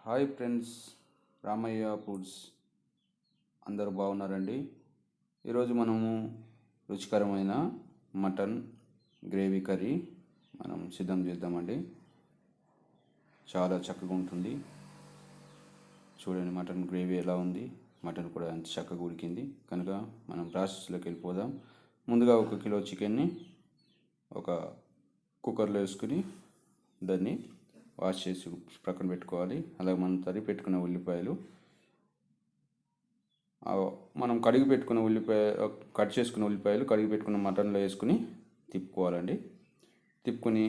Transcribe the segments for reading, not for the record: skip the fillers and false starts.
Hi friends, Ramayya foods అందరూ బాగున్నారండి. ఈరోజు మనము రుచికరమైన మటన్ గ్రేవీ కర్రీ మనం సిద్ధం చేద్దామండి. చాలా చక్కగా ఉంటుంది. చూడండి మటన్ గ్రేవీ ఎలా ఉంది, మటన్ కూడా ఎంత చక్కగా ఉడికింది. కనుక మనం ప్రాసెస్లోకి వెళ్ళిపోదాం. ముందుగా 1 కిలో చికెన్ని ఒక కుక్కర్లో వేసుకుని దాన్ని వాష్ చేసి పక్కన పెట్టుకోవాలి. అలాగే మనం తరిగి పెట్టుకున్న ఉల్లిపాయలు, మనం కడిగి పెట్టుకున్న కట్ చేసుకున్న ఉల్లిపాయలు కడిగి పెట్టుకున్న మటన్లో వేసుకుని తిప్పుకోవాలండి. తిప్పుకొని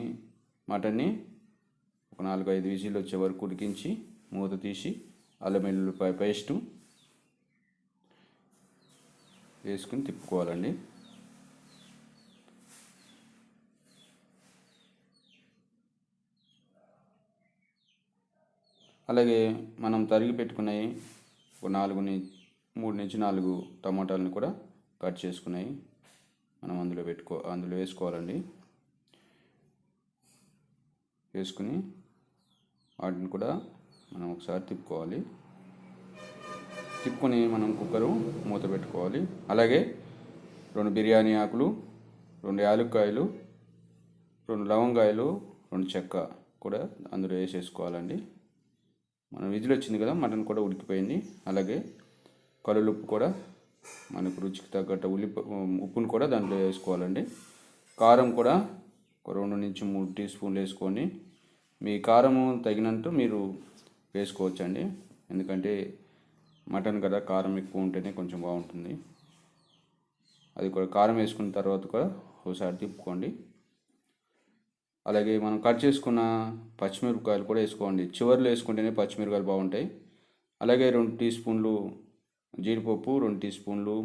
మటన్ని ఒక 4-5 విజిల్ వచ్చే వరకు ఉడికించి మూత తీసి అల్లం వెల్లుల్లిపాయ పేస్టు వేసుకుని తిప్పుకోవాలండి. అలాగే మనం తరిగి పెట్టుకున్నాయి ఒక 3 నుంచి 4 టమాటాలను కూడా కట్ చేసుకున్నాయి మనం అందులో వేసుకోవాలండి. వేసుకుని వాటిని కూడా మనం ఒకసారి తిప్పుకోవాలి. తిప్పుకొని మనం కుక్కరు మూత పెట్టుకోవాలి. అలాగే 2 బిర్యానీ ఆకులు, 2 యాలక్కాయలు, 2 లవంగాయలు, 2 చెక్క కూడా అందులో వేసేసుకోవాలండి. మనం విజిల్ వచ్చింది కదా, మటన్ కూడా ఉడికిపోయింది. అలాగే కల్లుప్పు కూడా మనకు రుచికి తగ్గట్టు ఉప్పును కూడా దాంట్లో వేసుకోవాలండి. కారం కూడా ఒక 2 నుంచి 3 టీ స్పూన్లు వేసుకొని మీ కారము తగినంత మీరు వేసుకోవచ్చండి. ఎందుకంటే మటన్ కదా, కారం ఎక్కువ ఉంటేనే కొంచెం బాగుంటుంది. అది కూడా కారం వేసుకున్న తర్వాత కూడా ఒకసారి తిప్పుకోండి. అలాగే మనం కట్ చేసుకున్న పచ్చిమిరపకాయలు కూడా వేసుకోండి. చివరిలో వేసుకుంటేనే పచ్చిమిరపకాయలు బాగుంటాయి. అలాగే 2 టీ స్పూన్లు జీడిపప్పు, 2 టీ స్పూన్లు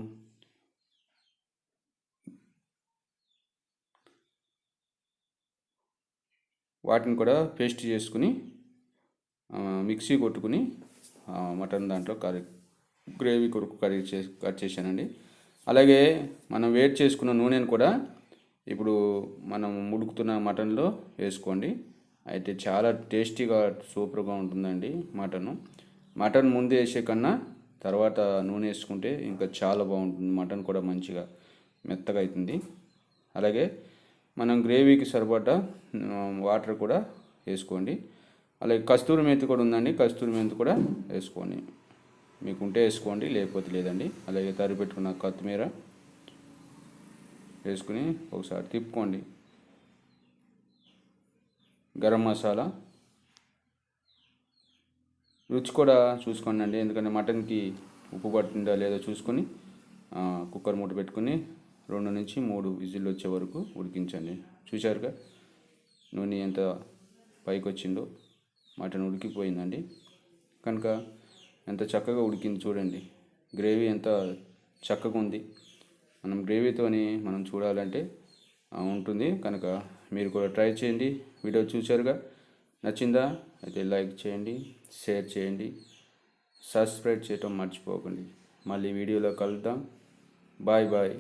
వాటిని కూడా పేస్ట్ చేసుకుని మిక్సీ కొట్టుకుని మటన్ దాంట్లో గ్రేవీ కొరకు కట్ చేశానండి. అలాగే మనం వేడి చేసుకున్న నూనెను కూడా ఇప్పుడు మనం ఉడుకుతున్న మటన్లో వేసుకోండి. అయితే చాలా టేస్టీగా సూపర్గా ఉంటుందండి మటన్ ముందు వేసే కన్నా తర్వాత నూనె వేసుకుంటే ఇంకా చాలా బాగుంటుంది. మటన్ కూడా మంచిగా మెత్తగా అవుతుంది. అలాగే మనం గ్రేవీకి సరిపడా వాటర్ కూడా వేసుకోండి. అలాగే కస్తూరి మెంతి కూడా ఉందండి, కస్తూరి మెంతి కూడా వేసుకోండి. మీకు ఉంటే వేసుకోండి, లేకపోతే లేదండి. అలాగే తరిగి పెట్టుకున్న కొత్తిమీర వేసుకుని ఒకసారి తిప్పుకోండి. గరం మసాలా, రుచి కూడా చూసుకోండి అండి, ఎందుకంటే మటన్కి ఉప్పు పట్టిందా లేదో చూసుకొని కుక్కర్ మూత పెట్టుకుని 2 నుంచి 3 విజిల్ వచ్చే వరకు ఉడికించండి. చూశారుగా నూనె ఎంత పైకి వచ్చిందో, మటన్ ఉడికిపోయిందండి. కనుక ఎంత చక్కగా ఉడికింది చూడండి. గ్రేవీ ఎంత చక్కగా ఉంది. మనం గ్రేవీతోని మనం చూడాలంటే ఉంటుంది. కనుక మీరు కూడా ట్రై చేయండి. వీడియో చూశారుగా, నచ్చిందా అయితే లైక్ చేయండి, షేర్ చేయండి, సబ్స్క్రైబ్ చేయటం మర్చిపోకండి. మళ్ళీ వీడియోలో కలుద్దాం. Bye bye.